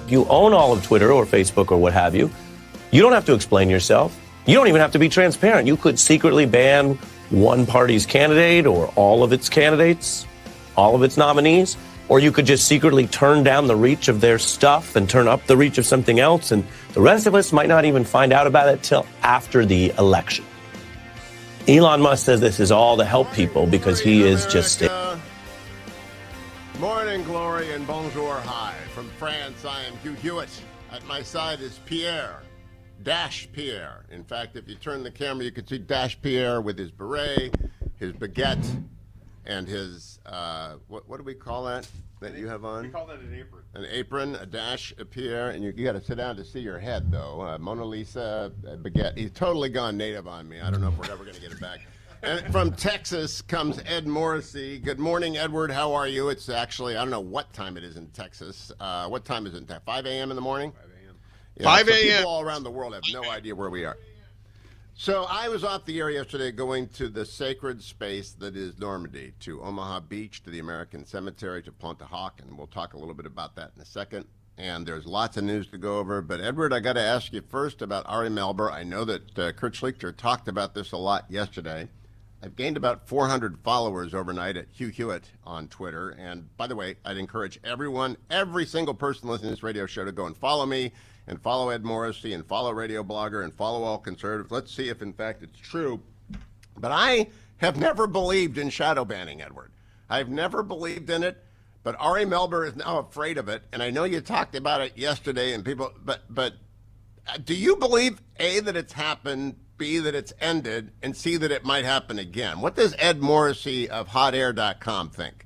You own all of Twitter or Facebook or what have you. You don't have to explain yourself. You don't even have to be transparent. You could secretly ban one party's candidate or all of its candidates, all of its nominees, or you could just secretly turn down the reach of their stuff and turn up the reach of something else, and the rest of us might not even find out about it till after the election. Elon Musk says this is all to help people because he is just... Morning, glory, and bonjour, hi. From France, I am Hugh Hewitt. At my side is Pierre. Dash Pierre. In fact, if you turn the camera, you can see Dash Pierre with his beret, his baguette, and his, what do we call that you have on? We call that an apron. An apron, a Dash Pierre, and you got to sit down to see your head, though. Mona Lisa, baguette. He's totally gone native on me. I don't know if we're ever going to get it back. And from Texas comes Ed Morrissey. Good morning, Edward. How are you? It's actually, I don't know what time it is in Texas. What time is it? 5 a.m. in the morning? 5 a.m. Yeah, 5 so a.m. People all around the world have no idea where we are. So I was off the air yesterday going to the sacred space that is Normandy, to Omaha Beach, to the American Cemetery, to Pontohawk, and we'll talk a little bit about that in a second. And there's lots of news to go over. But, Edward, I got to ask you first about Ari Melber. I know that Kurt Schlichter talked about this a lot yesterday. I've gained about 400 followers overnight at Hugh Hewitt on Twitter. And by the way, I'd encourage everyone, every single person listening to this radio show to go and follow me and follow Ed Morrissey and follow Radio Blogger and follow all conservatives. Let's see if, in fact, it's true. But I have never believed in shadow banning, Edward. I've never believed in it. But Ari Melber is now afraid of it. And I know you talked about it yesterday and people, but do you believe, A, that it's happened, B, that it's ended, and C, that it might happen again? What does Ed Morrissey of hotair.com think?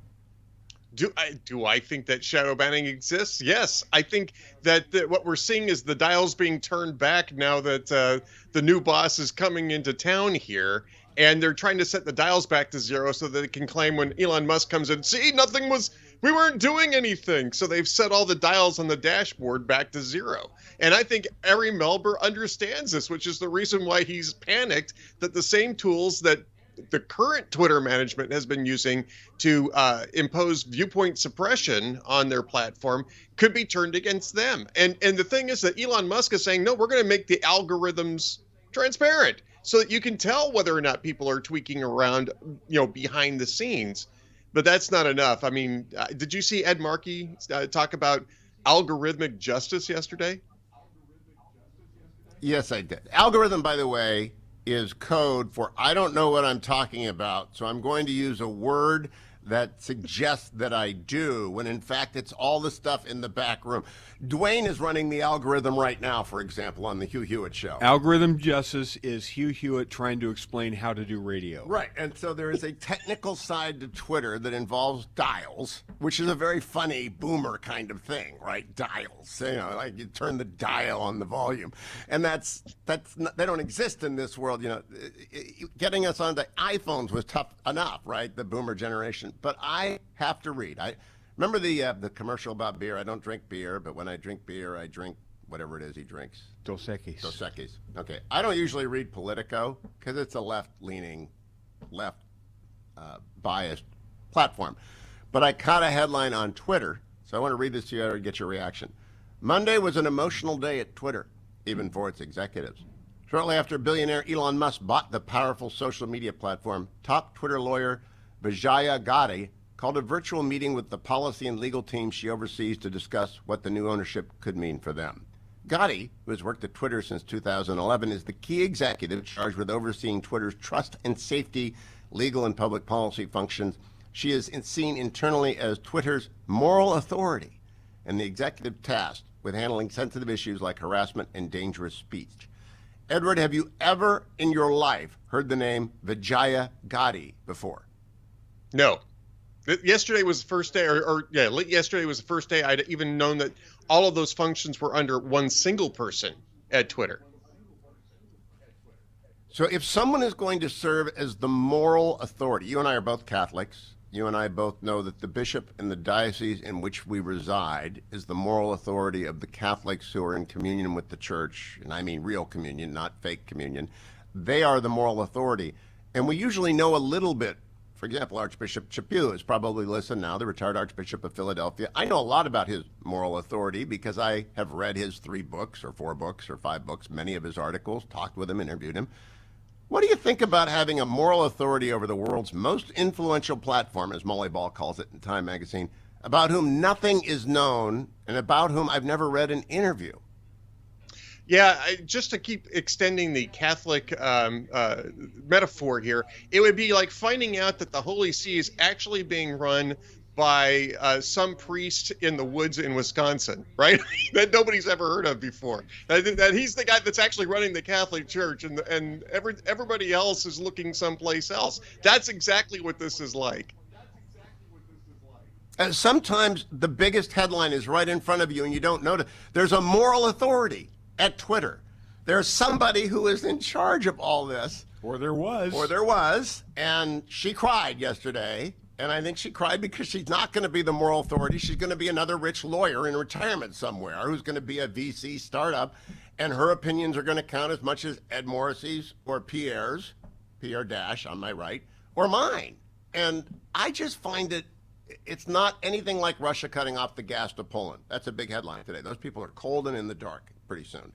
Do I think that shadow banning exists? Yes. I think that what we're seeing is the dials being turned back now that the new boss is coming into town here, and they're trying to set the dials back to zero so that they can claim when Elon Musk comes in, see, we weren't doing anything. So they've set all the dials on the dashboard back to zero. And I think Ari Melber understands this, which is the reason why he's panicked that the same tools that the current Twitter management has been using to impose viewpoint suppression on their platform could be turned against them. And the thing is that Elon Musk is saying, no, we're going to make the algorithms transparent so that you can tell whether or not people are tweaking around, behind the scenes. But that's not enough. I mean, did you see Ed Markey talk about algorithmic justice yesterday? Yes, I did. Algorithm, by the way, is code for I don't know what I'm talking about, so I'm going to use a word that suggests that I do, when in fact it's all the stuff in the back room. Duane is running the algorithm right now, for example, on the Hugh Hewitt show. Algorithm justice is Hugh Hewitt trying to explain how to do radio. Right, and so there is a technical side to Twitter that involves dials, which is a very funny boomer kind of thing, right? Dials, like you turn the dial on the volume. And that's not, they don't exist in this world. Getting us onto iPhones was tough enough, right? The boomer generation. But I have to read. I remember the commercial about beer. I don't drink beer, but when I drink beer, I drink whatever it is he drinks. Dos Equis. Dos Equis. Okay. I don't usually read Politico because it's a left-leaning, biased platform. But I caught a headline on Twitter, so I want to read this to you to get your reaction. Monday was an emotional day at Twitter, even for its executives. Shortly after billionaire Elon Musk bought the powerful social media platform, top Twitter lawyer Vijaya Gotti called a virtual meeting with the policy and legal team she oversees to discuss what the new ownership could mean for them. Gotti, who has worked at Twitter since 2011, is the key executive charged with overseeing Twitter's trust and safety, legal and public policy functions. She is seen internally as Twitter's moral authority and the executive tasked with handling sensitive issues like harassment and dangerous speech. Edward, have you ever in your life heard the name Vijaya Gotti before? No. Yesterday was the first day, yesterday was the first day I'd even known that all of those functions were under one single person at Twitter. So if someone is going to serve as the moral authority, you and I are both Catholics. You and I both know that the bishop in the diocese in which we reside is the moral authority of the Catholics who are in communion with the church, and I mean real communion, not fake communion. They are the moral authority. And we usually know a little bit. For example, Archbishop Chaput is probably listening now, the retired Archbishop of Philadelphia. I know a lot about his moral authority because I have read his 3 books or 4 books or 5 books, many of his articles, talked with him, interviewed him. What do you think about having a moral authority over the world's most influential platform, as Molly Ball calls it in Time magazine, about whom nothing is known and about whom I've never read an interview? Yeah, just to keep extending the Catholic metaphor here, it would be like finding out that the Holy See is actually being run by some priest in the woods in Wisconsin, right? That nobody's ever heard of before. That he's the guy that's actually running the Catholic Church, and everybody else is looking someplace else. That's exactly what this is like. And sometimes the biggest headline is right in front of you and you don't notice. There's a moral authority at Twitter. There's somebody who is in charge of all this. Or there was. And she cried yesterday. And I think she cried because she's not going to be the moral authority. She's going to be another rich lawyer in retirement somewhere who's going to be a VC startup. And her opinions are going to count as much as Ed Morrissey's or Pierre's, Pierre Dash on my right, or mine. And I just find it's not anything like Russia cutting off the gas to Poland. That's a big headline today. Those people are cold and in the dark pretty soon.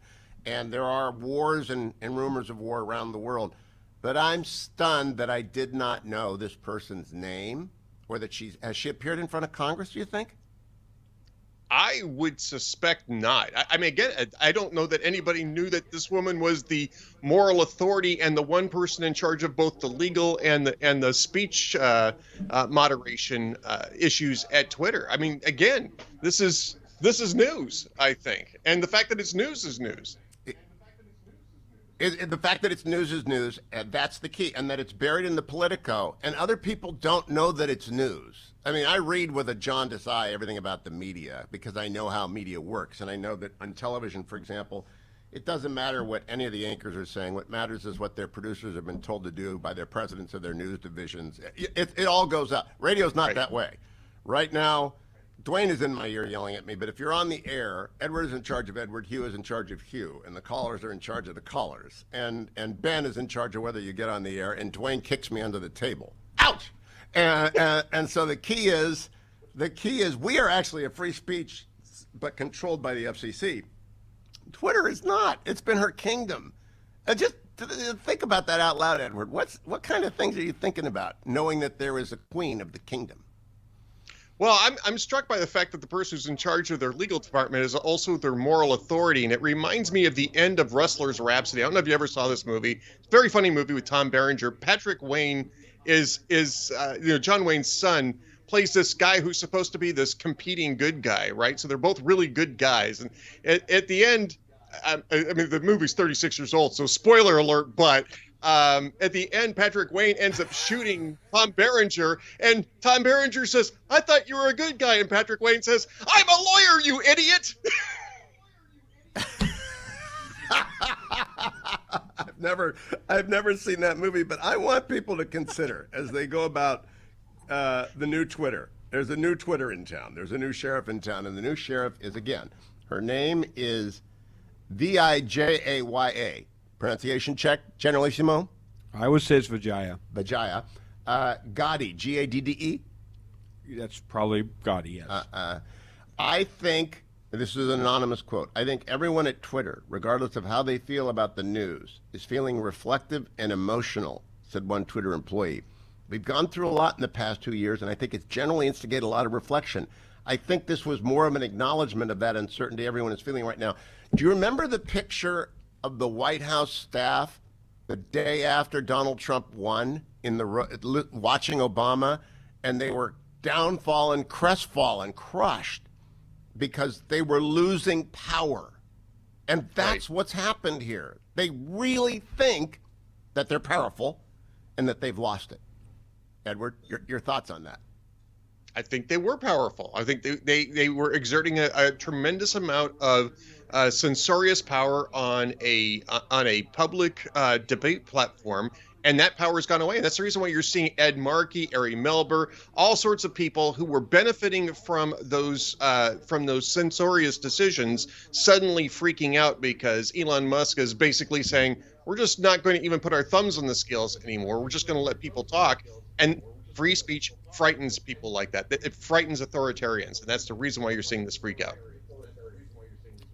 And there are wars and rumors of war around the world. But I'm stunned that I did not know this person's name or that has she appeared in front of Congress, do you think? I would suspect not. I mean, again, I don't know that anybody knew that this woman was the moral authority and the one person in charge of both the legal and the speech moderation issues at Twitter. I mean, again, this is news, I think, and the fact that it's news is news. The fact that it's news is news, and that's the key, and that it's buried in the Politico, and other people don't know that it's news. I mean, I read with a jaundiced eye everything about the media because I know how media works, and I know that on television, for example, it doesn't matter what any of the anchors are saying. What matters is what their producers have been told to do by their presidents of their news divisions. It all goes up. Radio's not that way. Right now, Duane is in my ear yelling at me, but if you're on the air, Edward is in charge of Edward, Hugh is in charge of Hugh, and the callers are in charge of the callers. And Ben is in charge of whether you get on the air, and Duane kicks me under the table. Ouch! And so the key is we are actually a free speech, but controlled by the FCC. Twitter is not. It's been her kingdom. Just think about that out loud, Edward. What kind of things are you thinking about, knowing that there is a queen of the kingdom? Well, I'm struck by the fact that the person who's in charge of their legal department is also their moral authority, and it reminds me of the end of Rustler's Rhapsody. I don't know if you ever saw this movie. It's a very funny movie with Tom Berenger. Patrick Wayne is John Wayne's son, plays this guy who's supposed to be this competing good guy, right? So they're both really good guys, and at the end, I mean, the movie's 36 years old, so spoiler alert, but at the end, Patrick Wayne ends up shooting Tom Berenger, and Tom Berenger says, "I thought you were a good guy," and Patrick Wayne says, "I'm a lawyer, you idiot." I've never seen that movie, but I want people to consider as they go about the new Twitter. There's a new Twitter in town. There's a new sheriff in town, and the new sheriff is, again, her name is Vijaya. Pronunciation check, Generalissimo. I would say it's Vijaya. Vijaya. Gadde, Gadde. That's probably Gadde, yes. I think, this is an anonymous quote, I think everyone at Twitter, regardless of how they feel about the news, is feeling reflective and emotional, said one Twitter employee. We've gone through a lot in the past 2 years, and I think it's generally instigated a lot of reflection. I think this was more of an acknowledgement of that uncertainty everyone is feeling right now. Do you remember the picture of the White House staff the day after Donald Trump won watching Obama, and they were downfallen, crestfallen, crushed because they were losing power? And that's what's happened here. They really think that they're powerful and that they've lost it. Edward, your thoughts on that? I think they were powerful. I think they were exerting a tremendous amount of censorious power on a public debate platform, and that power has gone away. And that's the reason why you're seeing Ed Markey, Ari Melber, all sorts of people who were benefiting from those censorious decisions suddenly freaking out because Elon Musk is basically saying, we're just not going to even put our thumbs on the scales anymore. We're just going to let people talk. And free speech frightens people like that. It frightens authoritarians, and that's the reason why you're seeing this freak out.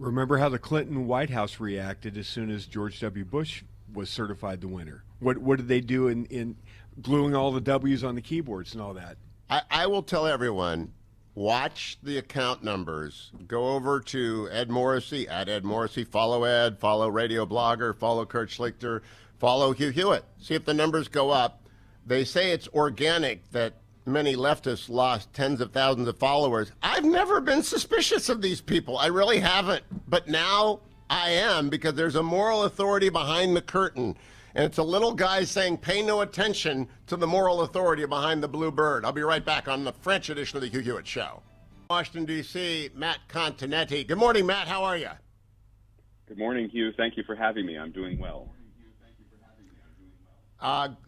Remember how the Clinton White House reacted as soon as George W. Bush was certified the winner? What did they do in gluing all the W's on the keyboards and all that? I will tell everyone, watch the account numbers. Go over to Ed Morrissey, at Ed Morrissey, follow Ed, follow Radio Blogger, follow Kurt Schlichter, follow Hugh Hewitt. See if the numbers go up. They say it's organic that many leftists lost tens of thousands of followers. I've never been suspicious of these people. I really haven't. But now I am, because there's a moral authority behind the curtain. And it's a little guy saying, pay no attention to the moral authority behind the blue bird. I'll be right back on the French edition of the Hugh Hewitt Show. Washington, D.C., Matt Continetti. Good morning, Matt. How are you? Good morning, Hugh. Thank you for having me. I'm doing well.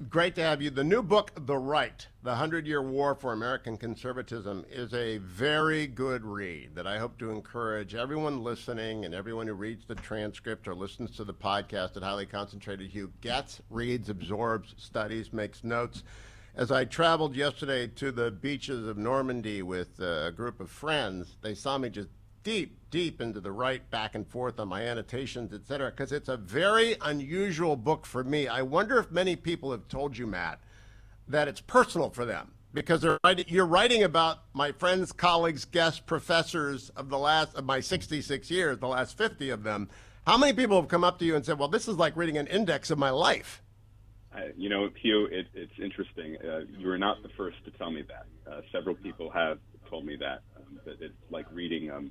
Great to have you. The new book, The Right, The 100-Year War for American Conservatism, is a very good read that I hope to encourage everyone listening and everyone who reads the transcript or listens to the podcast at Highly Concentrated Hugh gets, reads, absorbs, studies, makes notes. As I traveled yesterday to the beaches of Normandy with a group of friends, they saw me just deep into the right, back and forth on my annotations, etc., because it's a very unusual book for me. I wonder if many people have told you, Matt, that it's personal for them, because you're writing about my friends, colleagues, guests, professors of my 66 years, the last 50 of them. How many people have come up to you and said, well, this is like reading an index of my life? Hugh, it's interesting. You are not the first to tell me that. Several people have told me that it's like reading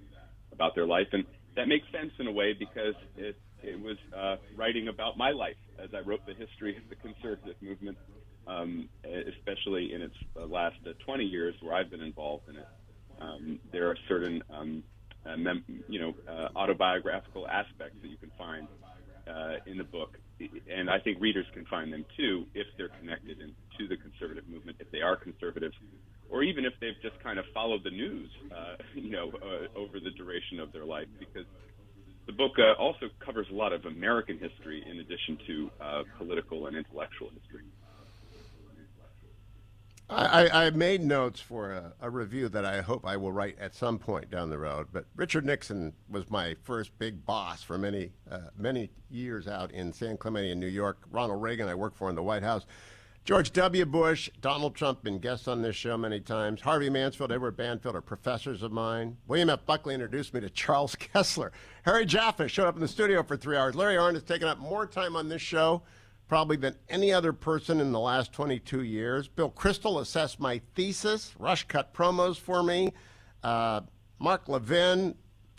about their life, and that makes sense in a way, because it was writing about my life as I wrote the history of the conservative movement, especially in its last 20 years where I've been involved in it. There are certain autobiographical aspects that you can find in the book, and I think readers can find them too if they're connected to the conservative movement, if they are conservatives, or even if they've just kind of followed the news, over the duration of their life, because the book also covers a lot of American history in addition to political and intellectual history. I made notes for a review that I hope I will write at some point down the road. But Richard Nixon was my first big boss for many years out in San Clemente in New York. Ronald Reagan I worked for in the White House. George W. Bush, Donald Trump, been guests on this show many times. Harvey Mansfield, Edward Banfield are professors of mine. William F. Buckley introduced me to Charles Kessler. Harry Jaffa showed up in the studio for 3 hours. Larry Arnn has taken up more time on this show probably than any other person in the last 22 years. Bill Crystal assessed my thesis. Rush cut promos for me. Mark Levin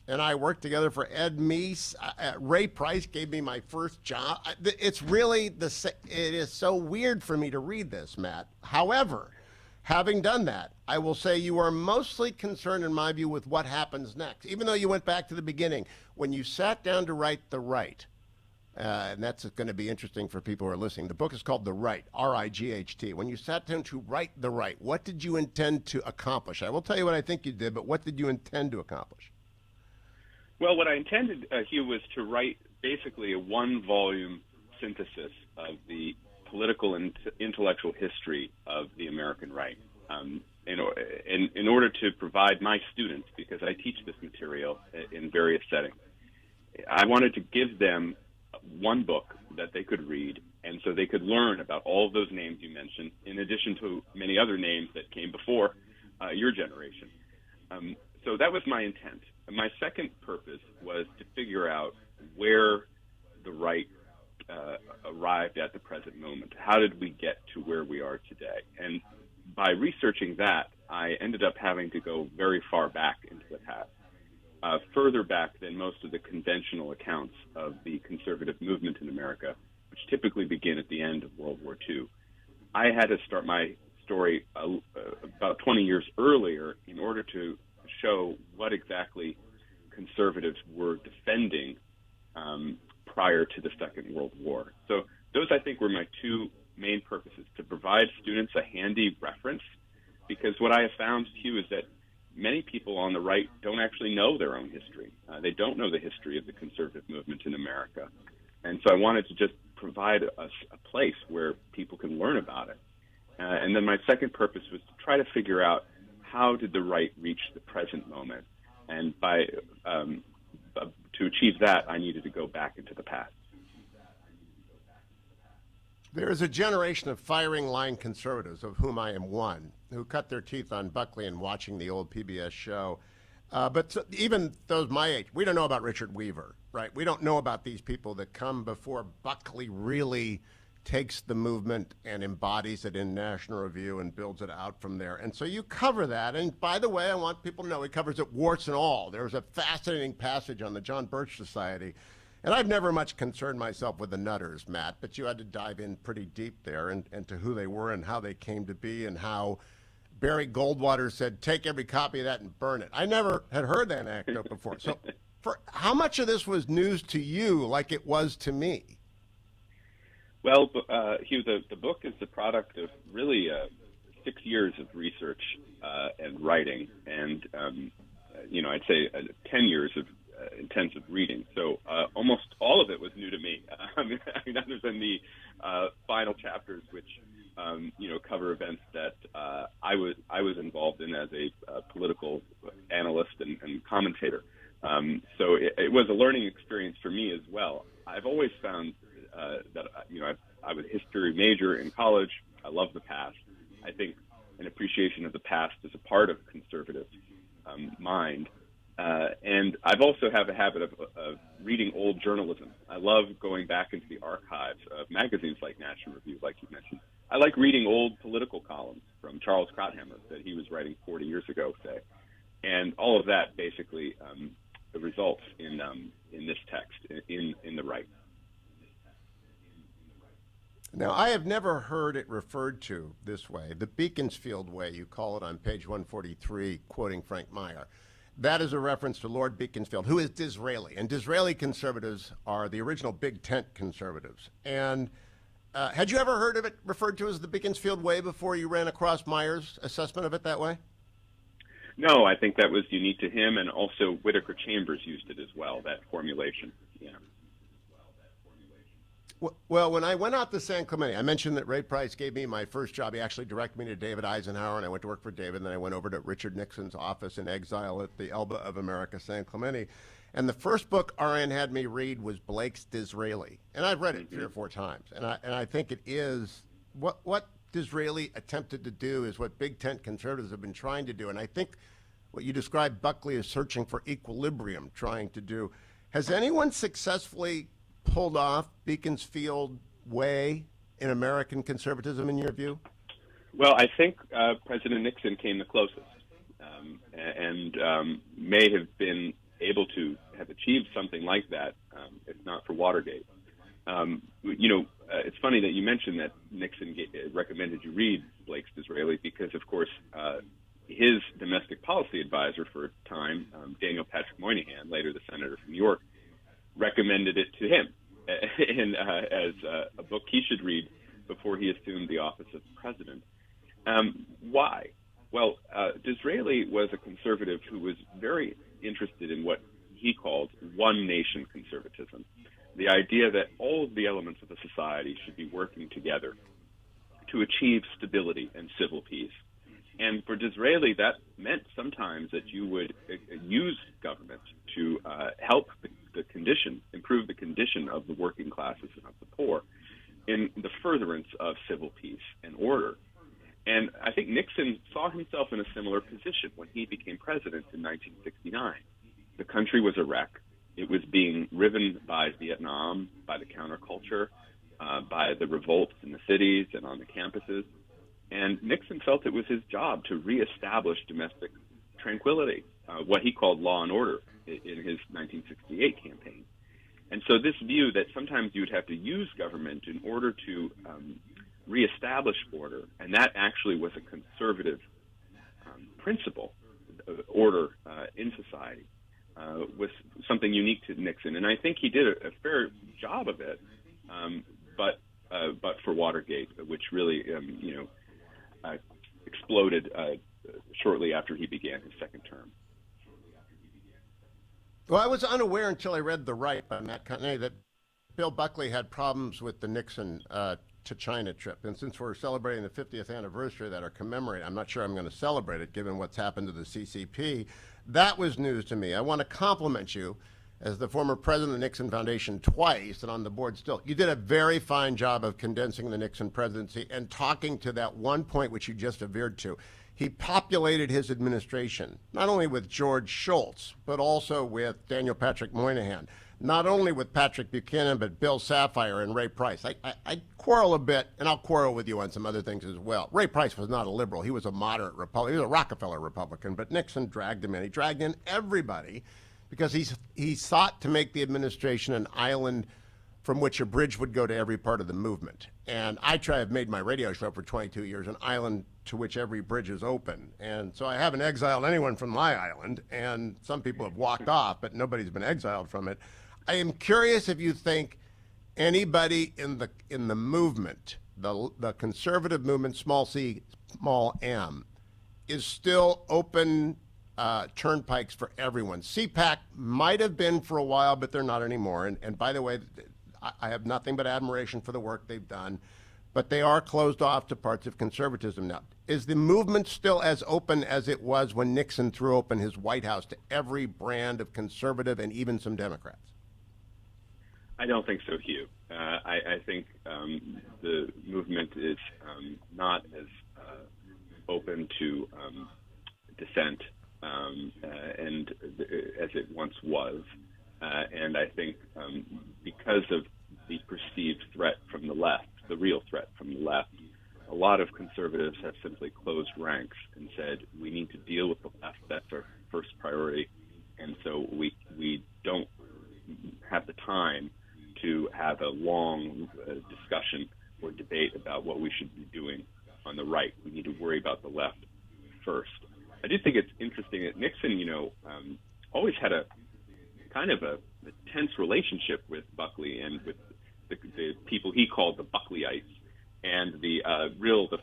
and I worked together for Ed Meese. Ray Price gave me my first job. It's really it is so weird for me to read this, Matt. However, having done that, I will say you are mostly concerned, in my view, with what happens next. Even though you went back to the beginning, when you sat down to write The Right, and that's going to be interesting for people who are listening. The book is called The Right, R-I-G-H-T. When you sat down to write The Right, what did you intend to accomplish? I will tell you what I think you did, but what did you intend to accomplish? Well, what I intended, Hugh, was to write basically a one-volume synthesis of the political and intellectual history of the American right, in order to provide my students, because I teach this material in various settings. I wanted to give them one book that they could read, and so they could learn about all of those names you mentioned, in addition to many other names that came before your generation. So that was my intent. My second purpose was to figure out where the right arrived at the present moment. How did we get to where we are today? And by researching that, I ended up having to go very far back into the past, further back than most of the conventional accounts of the conservative movement in America, which typically begin at the end of World War II. I had to start my story about 20 years earlier in order to show what exactly conservatives were defending prior to the Second World War. So those, I think, were my two main purposes: to provide students a handy reference, because what I have found, Hugh, is that many people on the right don't actually know their own history. They don't know the history of the conservative movement in America. And so I wanted to just provide a place where people can learn about it. And then my second purpose was to try to figure out, how did the right reach the present moment? And by to achieve that, I needed to go back into the past. There is a generation of firing line conservatives, of whom I am one, who cut their teeth on Buckley and watching the old PBS show. But even those my age, we don't know about Richard Weaver, right? We don't know about these people that come before Buckley really takes the movement and embodies it in National Review and builds it out from there. And so you cover that. And by the way, I want people to know he covers it warts and all. There's a fascinating passage on the John Birch Society. And I've never much concerned myself with the Nutters, Matt, but you had to dive in pretty deep there and to who they were and how they came to be and how Barry Goldwater said, take every copy of that and burn it. I never had heard that anecdote before. So for how much of this was news to you like it was to me? Well, Hugh, the book is the product of really 6 years of research and writing, and I'd say 10 years of intensive reading. So almost all of it was new to me. Other than the final chapters, which cover events that I was involved in as a political analyst and commentator. So it was a learning experience for me as well. I've always found that I was a history major in college. I love the past. I think an appreciation of the past is a part of conservative mind. And I've also have a habit of reading old journalism. I love going back into the archives of magazines like National Review, like you mentioned. I like reading old political columns from Charles Krauthammer that he was writing 40 years ago, say. And all of that basically results in this text, in the right. Now, I have never heard it referred to this way, the Beaconsfield way, you call it on page 143, quoting Frank Meyer. That is a reference to Lord Beaconsfield, who is Disraeli. And Disraeli conservatives are the original Big Tent conservatives. And had you ever heard of it referred to as the Beaconsfield way before you ran across Meyer's assessment of it that way? No, I think that was unique to him, and also Whittaker Chambers used it as well, that formulation. Yeah. Well, when I went out to San Clemente, I mentioned that Ray Price gave me my first job. He actually directed me to David Eisenhower, and I went to work for David. And then I went over to Richard Nixon's office in exile at the Elba of America, San Clemente. And the first book RN had me read was Blake's Disraeli. And I've read it 3 or 4 times. And I think it is what Disraeli attempted to do is what Big Tent conservatives have been trying to do. And I think what you described Buckley as searching for equilibrium, trying to do. Has anyone successfully pulled off Beaconsfield way in American conservatism, in your view? Well, I think President Nixon came the closest, and may have been able to have achieved something like that, if not for Watergate. It's funny that you mentioned that Nixon recommended you read Blake's Disraeli because, of course, his domestic policy advisor for a time, Daniel Patrick Moynihan, later the senator from New York, recommended it to him as a book he should read before he assumed the office of president. Why? Well, Disraeli was a conservative who was very interested in what he called one nation conservatism, the idea that all of the elements of a society should be working together to achieve stability and civil peace. And for Disraeli, that meant sometimes that you would use government to help improve the condition of the working classes and of the poor in the furtherance of civil peace and order. And I think Nixon saw himself in a similar position when he became president in 1969. The country was a wreck. It was being riven by Vietnam, by the counterculture, by the revolts in the cities and on the campuses. And Nixon felt it was his job to reestablish domestic tranquility, what he called law and order in his 1968 campaign. And so this view that sometimes you would have to use government in order to reestablish order, and that actually was a conservative principle, order in society, was something unique to Nixon. And I think he did a fair job of it, but for Watergate, which really, exploded shortly after he began his second term. Well, I was unaware until I read The Right by Matt Continetti that Bill Buckley had problems with the Nixon to China trip. And since we're celebrating the 50th anniversary that are commemorating, I'm not sure I'm going to celebrate it given what's happened to the CCP. That was news to me. I want to compliment you as the former president of the Nixon Foundation twice and on the board still, you did a very fine job of condensing the Nixon presidency and talking to that one point which you just veered to. He populated his administration, not only with George Shultz, but also with Daniel Patrick Moynihan, not only with Patrick Buchanan, but Bill Safire and Ray Price. I quarrel a bit, and I'll quarrel with you on some other things as well. Ray Price was not a liberal. He was a moderate Republican. He was a Rockefeller Republican, but Nixon dragged him in. He dragged in everybody because he sought to make the administration an island from which a bridge would go to every part of the movement. And I've made my radio show for 22 years, an island to which every bridge is open. And so I haven't exiled anyone from my island, and some people have walked off, but nobody's been exiled from it. I am curious if you think anybody in the movement, the conservative movement, small c, small m, is still open turnpikes for everyone. CPAC might have been for a while, but they're not anymore. And by the way, I have nothing but admiration for the work they've done, but they are closed off to parts of conservatism now. Is the movement still as open as it was when Nixon threw open his White House to every brand of conservative and even some Democrats? I don't think so, Hugh. I think the movement is not as open to dissent and as it once was. And I think because of the perceived threat from the left, the real threat from the left, a lot of conservatives have simply closed ranks and said, we need to deal with the left. That's our first priority. And so we don't have the time to have a long discussion or debate about what we should be doing on the right. We need to worry about the left first. I do think it's interesting that Nixon, always had a kind of a tense relationship with Buckley and with the people he called the Buckleyites and the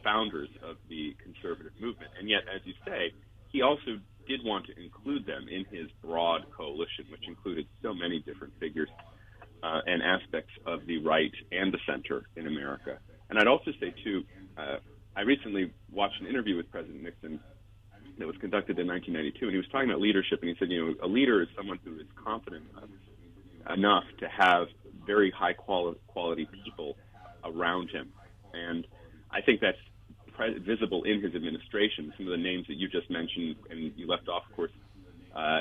founders of the conservative movement. And yet, as you say, he also did want to include them in his broad coalition, which included so many different figures and aspects of the right and the center in America. And I'd also say, too, I recently watched an interview with President Nixon that was conducted in 1992, and he was talking about leadership, and he said, a leader is someone who is confident enough to have very high quality people around him. And I think that's visible in his administration. Some of the names that you just mentioned, and you left off, of course,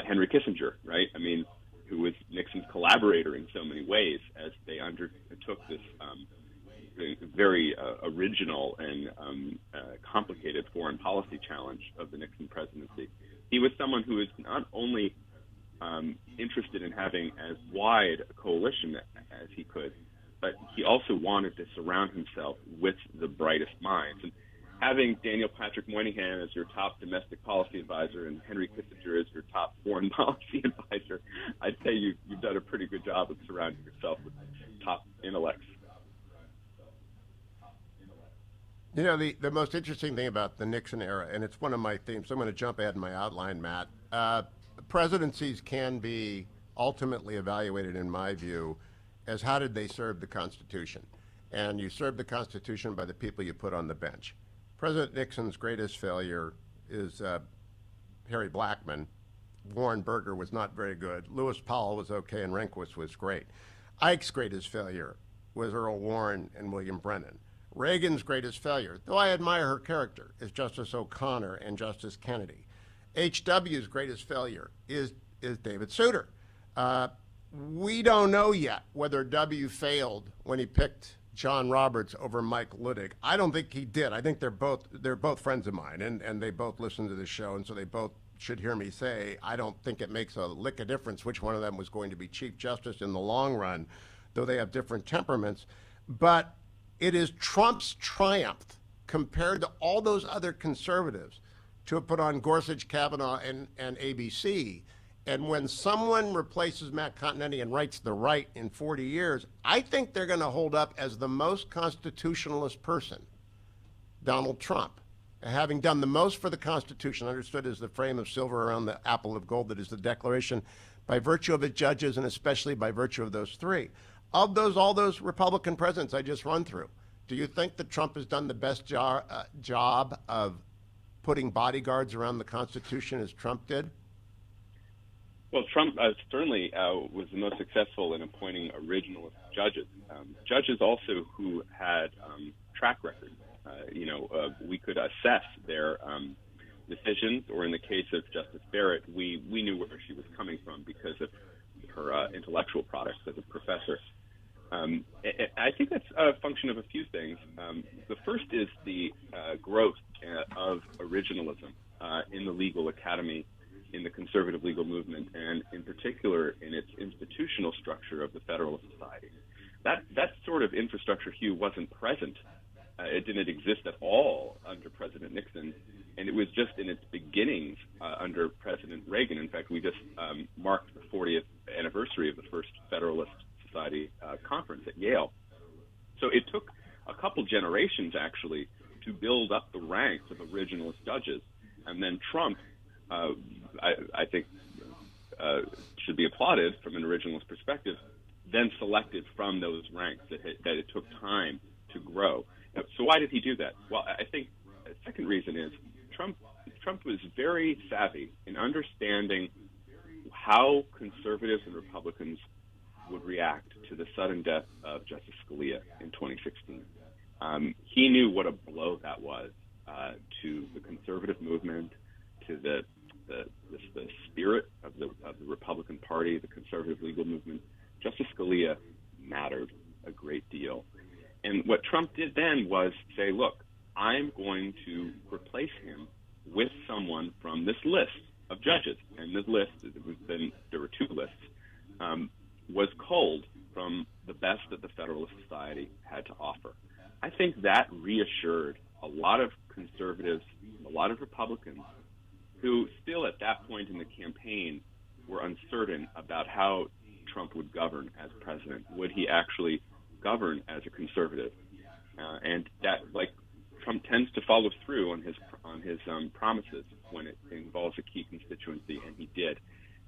Henry Kissinger, right? I mean, who was Nixon's collaborator in so many ways as they undertook this very original and complicated foreign policy challenge of the Nixon presidency. He was someone who was not only interested in having as wide a coalition as he could, but he also wanted to surround himself with the brightest minds. And having Daniel Patrick Moynihan as your top domestic policy advisor and Henry Kissinger as your top foreign policy advisor, I'd say you've done a pretty good job of surrounding yourself with top intellects. The most interesting thing about the Nixon era, and it's one of my themes, so I'm going to jump ahead in my outline, Matt. Presidencies can be ultimately evaluated, in my view, as how did they serve the Constitution? And you serve the Constitution by the people you put on the bench. President Nixon's greatest failure is Harry Blackman. Warren Burger was not very good. Lewis Powell was okay, and Rehnquist was great. Ike's greatest failure was Earl Warren and William Brennan. Reagan's greatest failure, though I admire her character, is Justice O'Connor and Justice Kennedy. H.W.'s greatest failure is David Souter. We don't know yet whether W failed when he picked John Roberts over Mike Luttig. I don't think he did. I think they're both friends of mine, and they both listen to this show, and so they both should hear me say, I don't think it makes a lick of difference which one of them was going to be Chief Justice in the long run, though they have different temperaments. But it is Trump's triumph compared to all those other conservatives to have put on Gorsuch, Kavanaugh, and ABC. And when someone replaces Matt Continetti and writes the right in 40 years, I think they're going to hold up as the most constitutionalist person, Donald Trump, having done the most for the Constitution, understood as the frame of silver around the apple of gold that is the Declaration, by virtue of its judges and especially by virtue of those three. Of all those Republican presidents I just run through, do you think that Trump has done the best job of putting bodyguards around the Constitution as Trump did? Well, Trump certainly was the most successful in appointing originalist judges. Judges also who had track records. We could assess their decisions, or in the case of Justice Barrett, we knew where she was coming from because of her intellectual products as a professor. I think that's a function of a few things. The first is the growth of originalism in the legal academy, in the conservative legal movement, and in particular in its institutional structure of the Federalist Society. That sort of infrastructure, Hugh, wasn't present. It didn't exist at all under President Nixon, and it was just in its beginnings under President Reagan. In fact, we just marked the 40th anniversary of the first Federalist Society conference at Yale. So it took a couple generations, actually, to build up the ranks of originalist judges. And then Trump, I think, should be applauded from an originalist perspective, then selected from those ranks that it took time to grow. Now, so why did he do that? Well, I think a second reason is Trump was very savvy in understanding how conservatives and Republicans would react to the sudden death of Justice Scalia in 2016. He knew what a blow that was to the conservative movement, to the spirit of the Republican Party, the conservative legal movement. Justice Scalia mattered a great deal. And what Trump did then was say, look, I'm going to replace him with someone from this list of judges. And this list, there were two lists, was culled from the best that the Federalist Society had to offer. I think that reassured a lot of conservatives, a lot of Republicans, who still at that point in the campaign were uncertain about how Trump would govern as president. Would he actually govern as a conservative? And that, like, Trump tends to follow through on his promises when it involves a key constituency, and he did.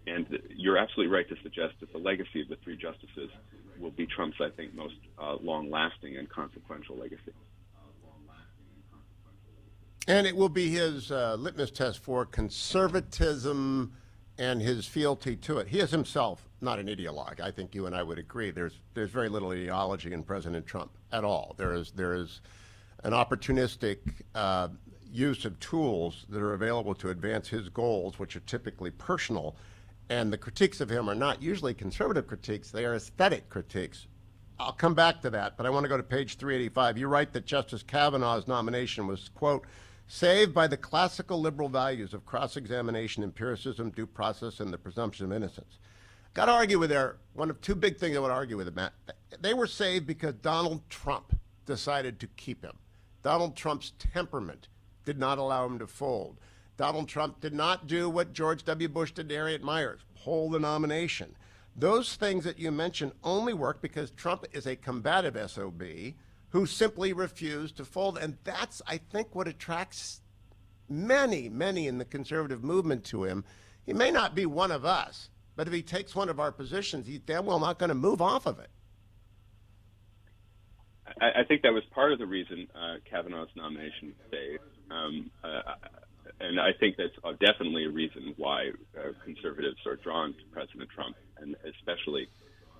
And you're absolutely right to suggest that the legacy of the three justices will be Trump's, I think, most long-lasting and consequential legacy. And it will be his litmus test for conservatism and his fealty to it. He is himself not an ideologue. I think you and I would agree. There's very little ideology in President Trump at all. There is an opportunistic use of tools that are available to advance his goals, which are typically personal. And the critiques of him are not usually conservative critiques. They are aesthetic critiques. I'll come back to that, but I want to go to page 385. You write that Justice Kavanaugh's nomination was, quote, saved by the classical liberal values of cross-examination, empiricism, due process, and the presumption of innocence. Got to argue with one of two big things I would argue with it, Matt. They were saved because Donald Trump decided to keep him. Donald Trump's temperament did not allow him to fold. Donald Trump did not do what George W. Bush did to Harriet Miers, hold the nomination. Those things that you mentioned only work because Trump is a combative SOB who simply refused to fold. And that's, I think, what attracts many in the conservative movement to him. He may not be one of us, but if he takes one of our positions, he's damn well not going to move off of it. I think that was part of the reason Kavanaugh's nomination stayed. And I think that's definitely a reason why conservatives are drawn to President Trump, and especially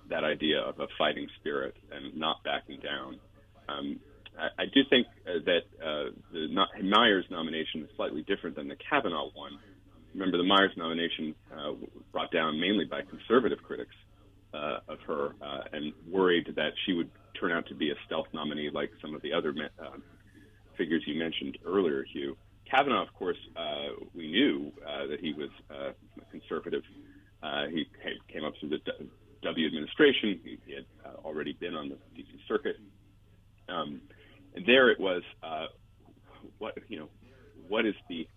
that idea of a fighting spirit and not backing down. I do think that the Myers nomination is slightly different than the Kavanaugh one. Remember, the Myers nomination brought down mainly by conservative critics of her and worried that she would turn out to be a stealth nominee like some of the other figures you mentioned earlier, Hugh. Kavanaugh, of course, we knew that he was conservative. He came up through the W administration. He had already been on the D.C. Circuit. And there it was, what is the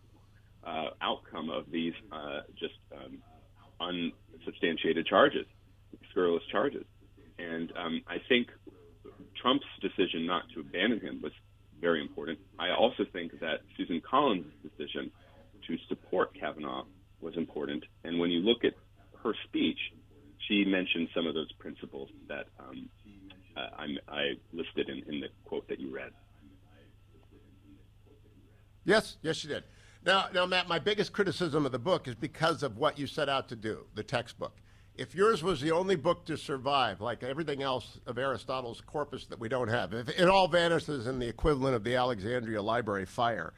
outcome of these just unsubstantiated charges, scurrilous charges? And I think Trump's decision not to abandon him was very important. I also think that Susan Collins' decision to support Kavanaugh was important. And when you look at her speech, she mentioned some of those principles that I listed in the quote that you read. Yes, you did. Now, Matt, my biggest criticism of the book is because of what you set out to do, the textbook. If yours was the only book to survive, like everything else of Aristotle's corpus that we don't have, if it all vanishes in the equivalent of the Alexandria Library fire,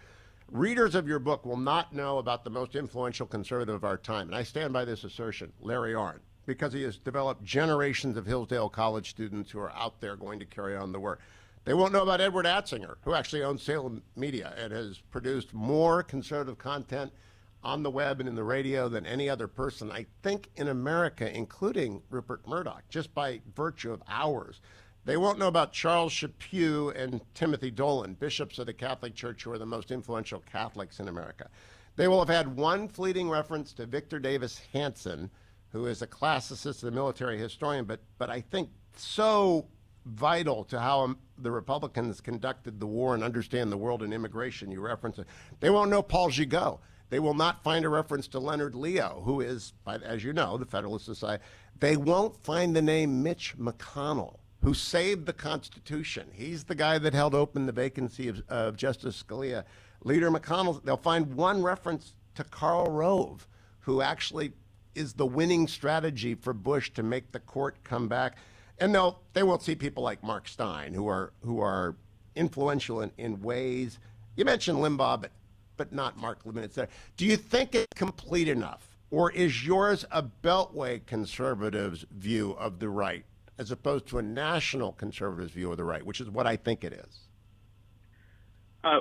readers of your book will not know about the most influential conservative of our time. And I stand by this assertion, Larry Arnn, because he has developed generations of Hillsdale College students who are out there going to carry on the work. They won't know about Edward Atzinger, who actually owns Salem Media and has produced more conservative content on the web and in the radio than any other person, I think, in America, including Rupert Murdoch, just by virtue of hours. They won't know about Charles Chaput and Timothy Dolan, bishops of the Catholic Church who are the most influential Catholics in America. They will have had one fleeting reference to Victor Davis Hanson, who is a classicist and a military historian, but I think so vital to how the Republicans conducted the war and understand the world in immigration. You reference it. They won't know Paul Gigot. They will not find a reference to Leonard Leo, who is, as you know, the Federalist Society. They won't find the name Mitch McConnell, who saved the Constitution. He's the guy that held open the vacancy of Justice Scalia. Leader McConnell, they'll find one reference to Karl Rove, who actually is the winning strategy for Bush to make the court come back. And no, they won't see people like Mark Stein, who are influential in ways. You mentioned Limbaugh, but not Mark Levin. Do you think it's complete enough, or is yours a Beltway conservative's view of the right, as opposed to a national conservative's view of the right, which is what I think it is?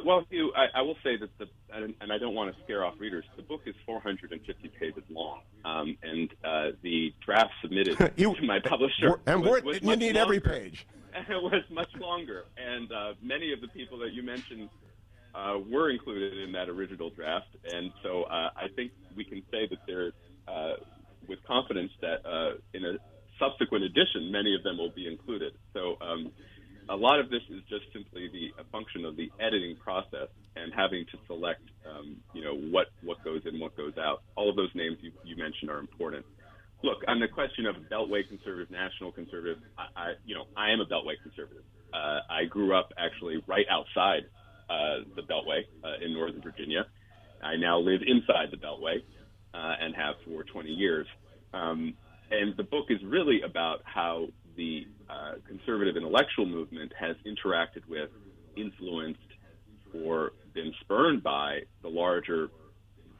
Well, Hugh, I will say that and I don't want to scare off readers, the book is 450 pages long, and the draft submitted to my publisher was you need every page. It was much longer, and many of the people that you mentioned were included in that original draft, and so I think we can say that there, with confidence, that in a subsequent edition, many of them will be included. So a lot of this is just simply a function of the editing process and having to select, what goes in, what goes out. All of those names you mentioned are important. Look, on the question of Beltway conservative, national conservative, I am a Beltway conservative. I grew up actually right outside the Beltway in Northern Virginia. I now live inside the Beltway and have for 20 years. And the book is really about how the conservative intellectual movement has interacted with, influenced, or been spurned by the larger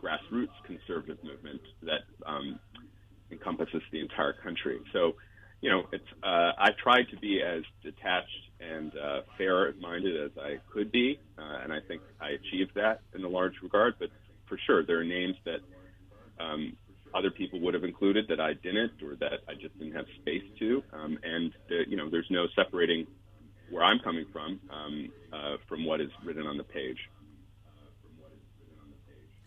grassroots conservative movement that encompasses the entire country. So, I tried to be as detached and fair-minded as I could be, and I think I achieved that in a large regard. But for sure, there are names that other people would have included that I didn't, or that I just didn't have space to. There's no separating where I'm coming from what is written on the page.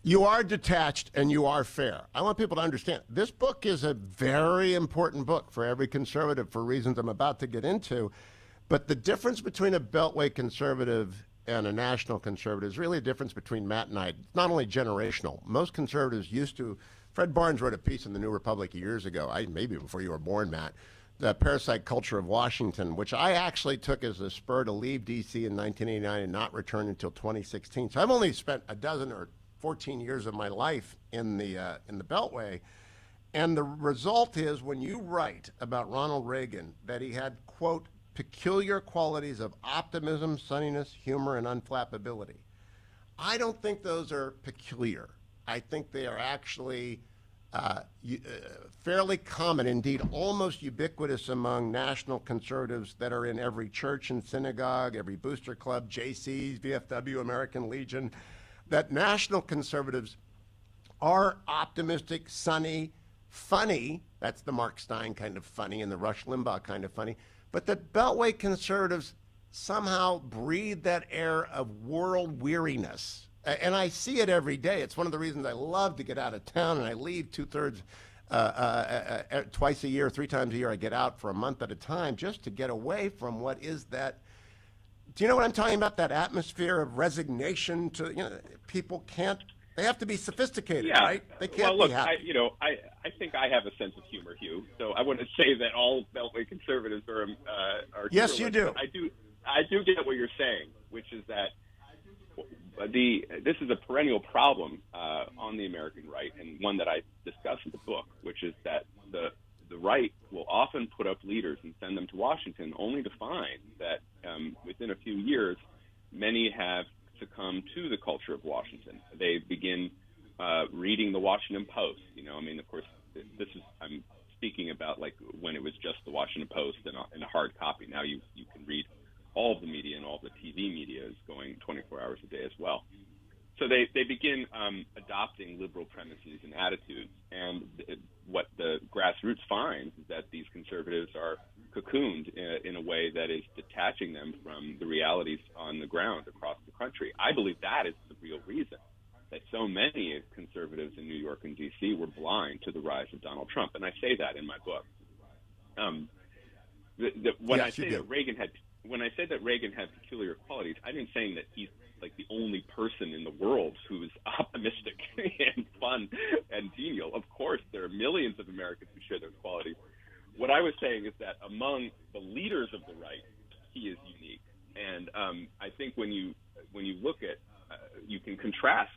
You are detached and you are fair. I want people to understand this book is a very important book for every conservative for reasons I'm about to get into. But the difference between a Beltway conservative and a national conservative is really a difference between Matt and I. It's not only generational. Most conservatives used to. Fred Barnes wrote a piece in the New Republic years ago, maybe before you were born, Matt, The Parasite Culture of Washington, which I actually took as a spur to leave D.C. in 1989 and not return until 2016. So I've only spent a dozen or 14 years of my life in the Beltway. And the result is, when you write about Ronald Reagan, that he had, quote, peculiar qualities of optimism, sunniness, humor, and unflappability. I don't think those are peculiar. I think they are actually fairly common, indeed almost ubiquitous among national conservatives that are in every church and synagogue, every booster club, JCs, VFW, American Legion, that national conservatives are optimistic, sunny, funny. That's the Mark Stein kind of funny and the Rush Limbaugh kind of funny. But that Beltway conservatives somehow breathe that air of world weariness. And I see it every day. It's one of the reasons I love to get out of town, and I leave two-thirds twice a year, 3 times a year. I get out for a month at a time just to get away from what is that. Do you know what I'm talking about? That atmosphere of resignation to, people can't, they have to be sophisticated, right? They can't be happy. I think I have a sense of humor, Hugh. So I want to say that all Beltway conservatives are yes, you do. I do get what you're saying, which is that this is a perennial problem on the American right, and one that I discuss in the book, which is that the right will often put up leaders and send them to Washington, only to find that within a few years, many have succumbed to the culture of Washington. They begin reading the Washington Post. I mean, of course, I'm speaking about like when it was just the Washington Post and a hard copy. Now you can read all of the media, and all the TV media is going 24 hours a day as well. So they begin adopting liberal premises and attitudes, and what the grassroots finds is that these conservatives are cocooned in a way that is detaching them from the realities on the ground across the country. I believe that is the real reason that so many conservatives in New York and D.C. were blind to the rise of Donald Trump, and I say that in my book. When I say that Reagan had peculiar qualities, I didn't say that he's like the only person in the world who's optimistic and fun and genial. Of course, there are millions of Americans who share those qualities. What I was saying is that among the leaders of the right, he is unique. And I think when you look at, you can contrast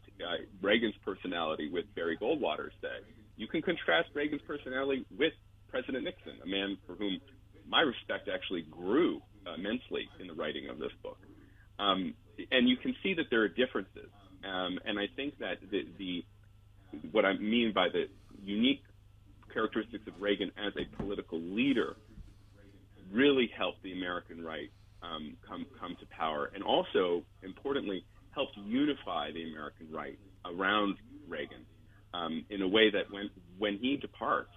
Reagan's personality with Barry Goldwater's day. You can contrast Reagan's personality with President Nixon, a man for whom my respect actually grew immensely in the writing of this book. And you can see that there are differences. And I think that what I mean by the unique characteristics of Reagan as a political leader really helped the American right come to power, and also, importantly, helped unify the American right around Reagan in a way that when he departs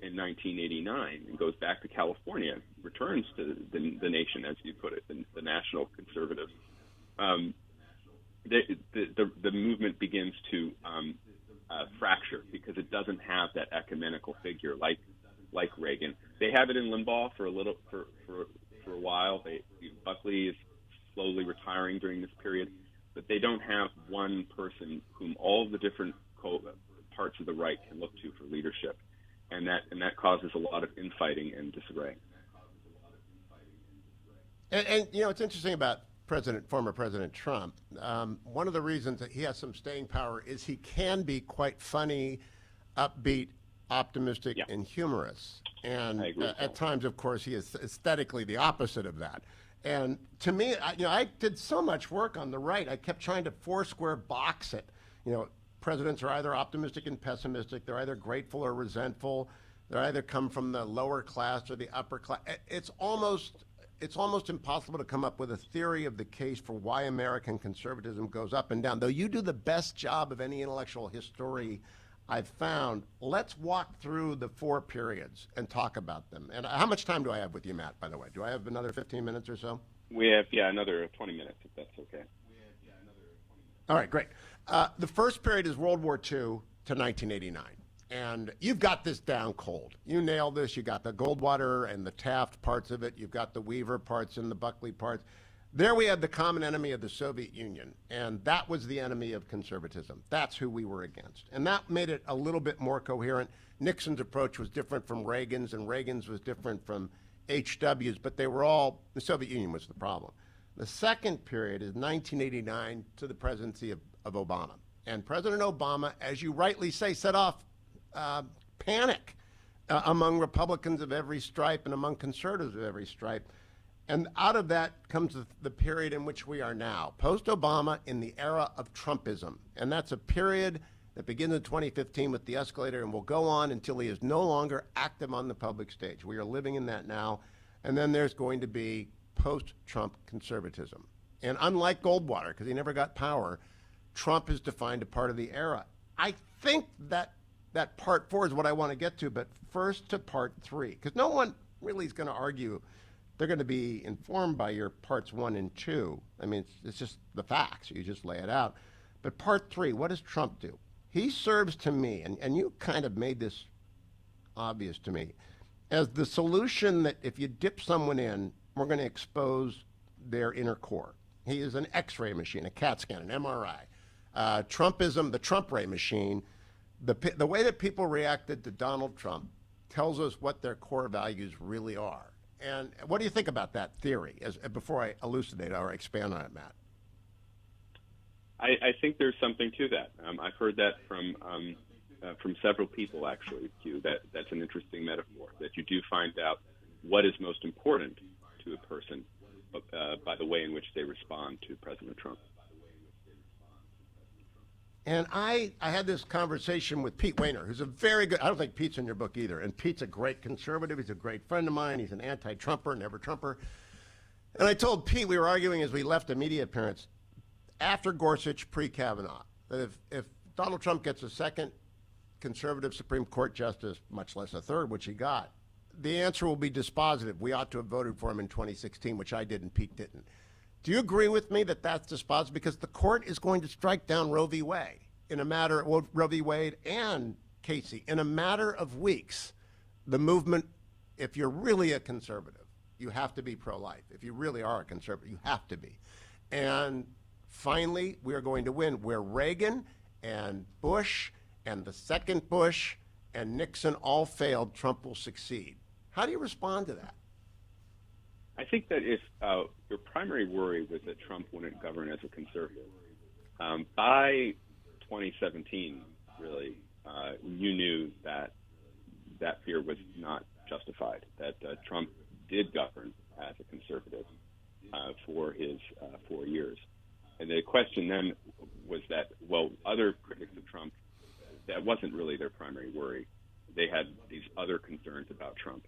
in 1989 and goes back to California, returns to the nation, as you put it, the national conservatives, the movement begins to fracture because it doesn't have that ecumenical figure like Reagan. They have it in Limbaugh for a while. Buckley is slowly retiring during this period, but they don't have one person whom all the different parts of the right can look to for leadership, and that causes a lot of infighting and disarray. And it's interesting about former President Trump. One of the reasons that he has some staying power is he can be quite funny, upbeat, optimistic, and humorous. And at times, of course, he is aesthetically the opposite of that. And to me, I did so much work on the right. I kept trying to four-square box it. Presidents are either optimistic and pessimistic. They're either grateful or resentful. They either come from the lower class or the upper class. It's almost impossible to come up with a theory of the case for why American conservatism goes up and down. Though you do the best job of any intellectual history I've found. Let's walk through the four periods and talk about them. And how much time do I have with you, Matt, by the way? Do I have another 15 minutes or so? We have, another 20 minutes, if that's okay. All right, great. The first period is World War II to 1989. And you've got this down cold. You nailed this. You got the Goldwater and the Taft parts of it. You've got the Weaver parts and the Buckley parts. There we had the common enemy of the Soviet Union, and that was the enemy of conservatism. That's who we were against. And that made it a little bit more coherent. Nixon's approach was different from Reagan's, and Reagan's was different from HW's, but the Soviet Union was the problem. The second period is 1989 to the presidency of Obama. And President Obama, as you rightly say, set off panic among Republicans of every stripe and among conservatives of every stripe. And out of that comes the period in which we are now, post-Obama, in the era of Trumpism. And that's a period that begins in 2015 with the escalator and will go on until he is no longer active on the public stage. We are living in that now. And then there's going to be post-Trump conservatism. And unlike Goldwater, because he never got power, Trump has defined a part of the era. I think that part four is what I want to get to, but first to part three, because no one really is going to argue. They're going to be informed by your parts 1 and 2. I mean, it's just the facts. You just lay it out. But part 3, what does Trump do? He serves to me, and you kind of made this obvious to me, as the solution that if you dip someone in, we're going to expose their inner core. He is an X-ray machine, a CAT scan, an MRI. Trumpism, the Trump ray machine, the way that people reacted to Donald Trump tells us what their core values really are. And what do you think about that theory, before I elucidate or expand on it, Matt? I think there's something to that. I've heard that from several people, actually, Hugh. That's an interesting metaphor, that you do find out what is most important to a person by the way in which they respond to President Trump. And I had this conversation with Pete Wehner, who's a very good, I don't think Pete's in your book either, and Pete's a great conservative. He's a great friend of mine. He's an anti-Trumper, never Trumper. And I told Pete, we were arguing as we left a media appearance, after Gorsuch, pre-Kavanaugh, that if Donald Trump gets a second conservative Supreme Court justice, much less a third, which he got, the answer will be dispositive. We ought to have voted for him in 2016, which I did and Pete didn't. Do you agree with me that that's dispositive? Because the court is going to strike down Roe v. Wade Roe v. Wade and Casey in a matter of weeks. The movement, if you're really a conservative, you have to be pro-life. If you really are a conservative, you have to be. And finally, we are going to win. Where Reagan and Bush and the second Bush and Nixon all failed, Trump will succeed. How do you respond to that? I think that if your primary worry was that Trump wouldn't govern as a conservative, by 2017, really, you knew that that fear was not justified, that Trump did govern as a conservative for his 4 years. And the question then was that, well, other critics of Trump, that wasn't really their primary worry. They had these other concerns about Trump.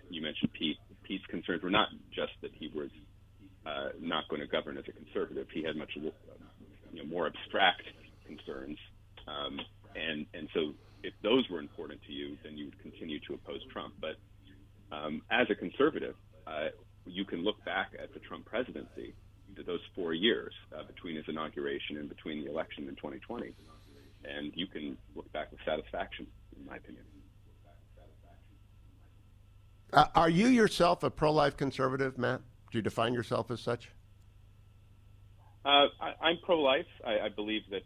You mentioned Pete. Pete's concerns were not just that he was not going to govern as a conservative. He had much more abstract concerns. And so if those were important to you, then you would continue to oppose Trump. But as a conservative, you can look back at the Trump presidency, to those 4 years between his inauguration and between the election in 2020, and you can look back with satisfaction, in my opinion. Are you yourself a pro-life conservative, Matt? Do you define yourself as such? I'm pro-life. I believe that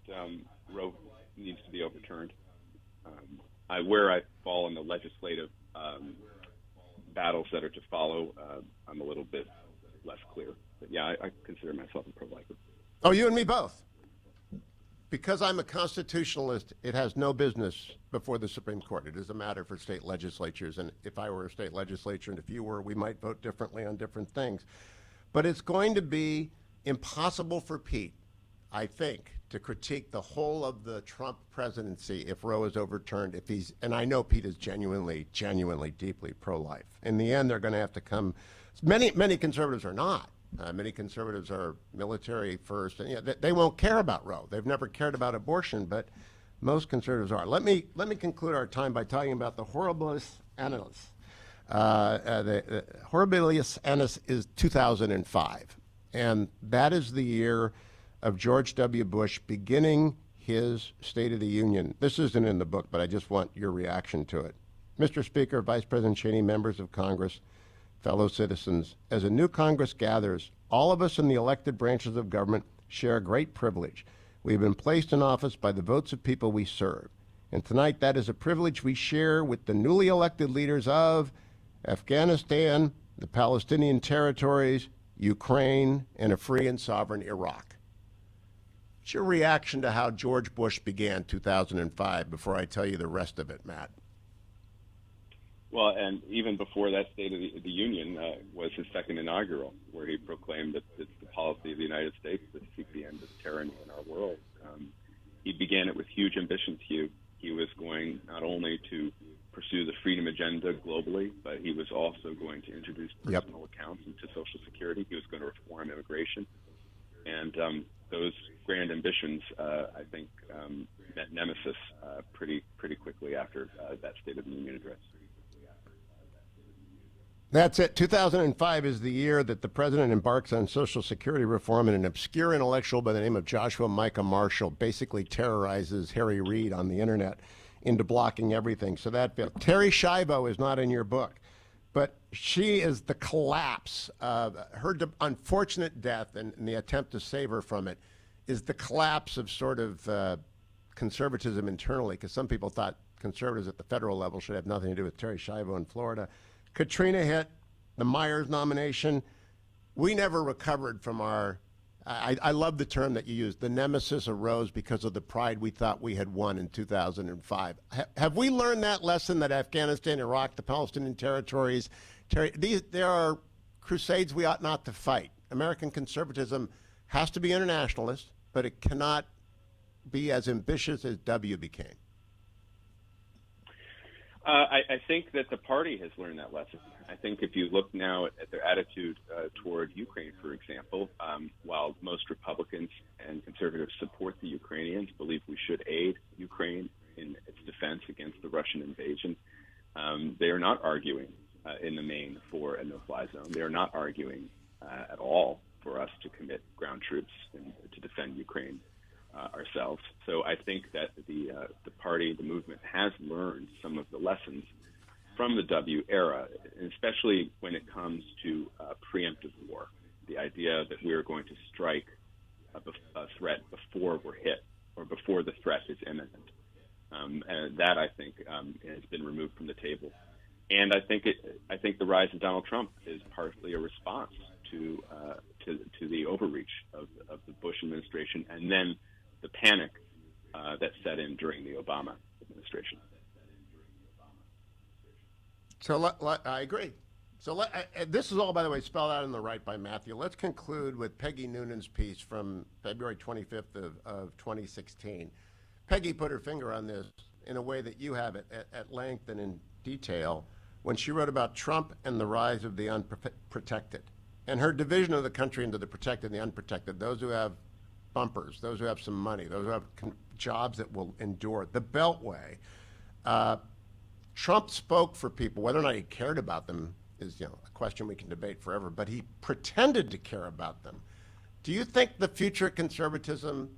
Roe needs to be overturned. Where I fall in the legislative battles that are to follow, I'm a little bit less clear. But yeah, I consider myself a pro-lifer. Oh, you and me both. Because I'm a constitutionalist, it has no business before the Supreme Court. It is a matter for state legislatures. And if I were a state legislature and if you were, we might vote differently on different things. But it's going to be impossible for Pete, I think, to critique the whole of the Trump presidency if Roe is overturned. And I know Pete is genuinely, deeply pro-life. In the end, they're going to have to come. Many conservatives are not. Many conservatives are military first, and they won't care about Roe. They've never cared about abortion, but most conservatives are. Let me conclude our time by talking about the horribilis annus. The horribilis annus is 2005, and that is the year of George W. Bush beginning his State of the Union. This isn't in the book, but I just want your reaction to it. Mr. Speaker, Vice President Cheney, members of Congress, fellow citizens, as a new Congress gathers, all of us in the elected branches of government share a great privilege. We have been placed in office by the votes of people we serve. And tonight, that is a privilege we share with the newly elected leaders of Afghanistan, the Palestinian territories, Ukraine, and a free and sovereign Iraq. What's your reaction to how George Bush began 2005 before I tell you the rest of it, Matt? Well, and even before that State of the Union was his second inaugural, where he proclaimed that it's the policy of the United States to seek the end of tyranny in our world. He began it with huge ambitions, Hugh. He was going not only to pursue the freedom agenda globally, but he was also going to introduce personal accounts into Social Security. He was going to reform immigration. And those grand ambitions, I think, met nemesis pretty quickly after that State of the Union address. That's it. 2005 is the year that the president embarks on Social Security reform, and an obscure intellectual by the name of Joshua Micah Marshall basically terrorizes Harry Reid on the internet into blocking everything. So that failed. Terry Schiavo is not in your book, but she is the collapse of her unfortunate death, and the attempt to save her from it is the collapse of sort of conservatism internally, because some people thought conservatives at the federal level should have nothing to do with Terry Schiavo in Florida. Katrina hit, the Myers nomination. We never recovered from our I love the term that you used. The nemesis arose because of the pride we thought we had won in 2005. Have we learned that lesson that Afghanistan, Iraq, the Palestinian territories, there are crusades we ought not to fight? American conservatism has to be internationalist, but it cannot be as ambitious as W became. I think that the party has learned that lesson. I think if you look now at their attitude toward Ukraine, for example, while most Republicans and conservatives support the Ukrainians, believe we should aid Ukraine in its defense against the Russian invasion, they are not arguing in the main for a no-fly zone. They are not arguing at all for us to commit ground troops and to defend Ukraine ourselves. So I think that the party, the movement, has learned some of the lessons from the W era, especially when it comes to preemptive war. The idea that we are going to strike a threat before we're hit or before the threat is imminent. And that, I think, has been removed from the table. And I think the rise of Donald Trump is partly a response to the overreach of the Bush administration, and then the panic that set in during the Obama administration. So I agree. So this is all, by the way, spelled out in the right by Matthew. Let's conclude with Peggy Noonan's piece from February 25th of 2016. Peggy put her finger on this in a way that you have it at length and in detail when she wrote about Trump and the rise of the unprotected and her division of the country into the protected and the unprotected, those who have bumpers, those who have some money, those who have jobs that will endure. The Beltway. Trump spoke for people. Whether or not he cared about them is, a question we can debate forever, but he pretended to care about them. Do you think the future of conservatism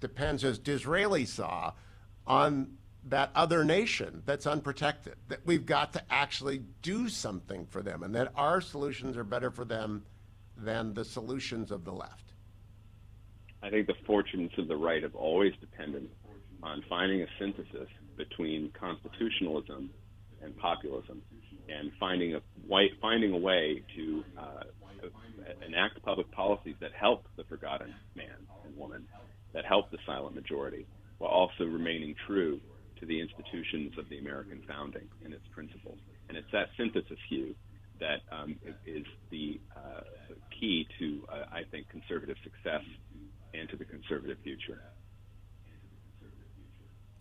depends, as Disraeli saw, on that other nation that's unprotected, that we've got to actually do something for them, and that our solutions are better for them than the solutions of the left? I think the fortunes of the right have always depended on finding a synthesis between constitutionalism and populism, and finding a way to enact public policies that help the forgotten man and woman, that help the silent majority, while also remaining true to the institutions of the American founding and its principles. And it's that synthesis, Hugh, that is the key to, I think, conservative success and to the conservative future.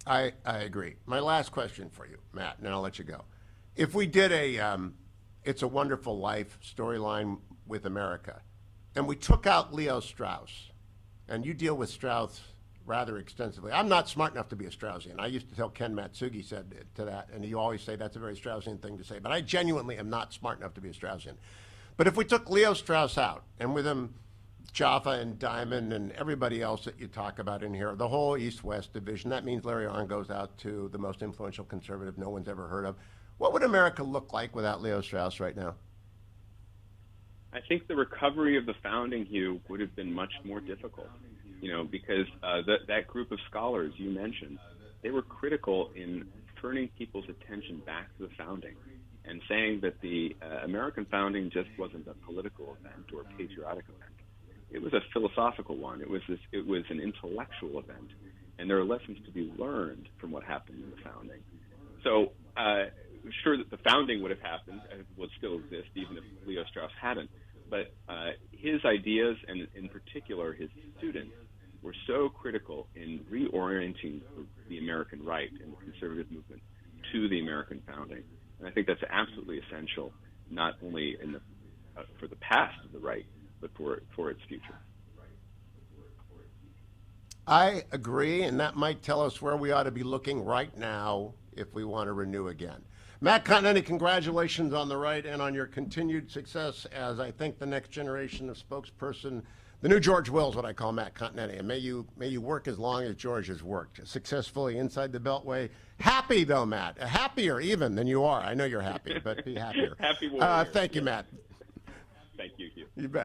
I agree. My last question for you, Matt, and then I'll let you go. If we did a It's a Wonderful Life storyline with America, and we took out Leo Strauss, and you deal with Strauss rather extensively. I'm not smart enough to be a Straussian. I used to tell Ken Matsugi said to that, and you always say that's a very Straussian thing to say, but I genuinely am not smart enough to be a Straussian. But if we took Leo Strauss out, and with him Jaffa and Diamond and everybody else that you talk about in here, the whole East-West division, that means Larry Arnn goes out to the most influential conservative no one's ever heard of. What would America look like without Leo Strauss right now? I think the recovery of the founding, Hugh, would have been much more difficult, because that group of scholars you mentioned, they were critical in turning people's attention back to the founding and saying that the American founding just wasn't a political event or a patriotic event. It was a philosophical one. It was an intellectual event, and there are lessons to be learned from what happened in the founding. So, sure that the founding would have happened and would still exist even if Leo Strauss hadn't. But his ideas, and in particular his students, were so critical in reorienting the American right and the conservative movement to the American founding. And I think that's absolutely essential, not only for the past of the right, but for its future. I agree, and that might tell us where we ought to be looking right now if we want to renew again. Matt Continetti, congratulations on the right and on your continued success as, I think, the next generation of spokesperson. The new George Will is what I call Matt Continetti, and may you work as long as George has worked, successfully inside the Beltway. Happy, though, Matt. Happier even than you are. I know you're happy, but be happier. Happy warrior. Thank you, Matt. Thank you, Hugh. You bet.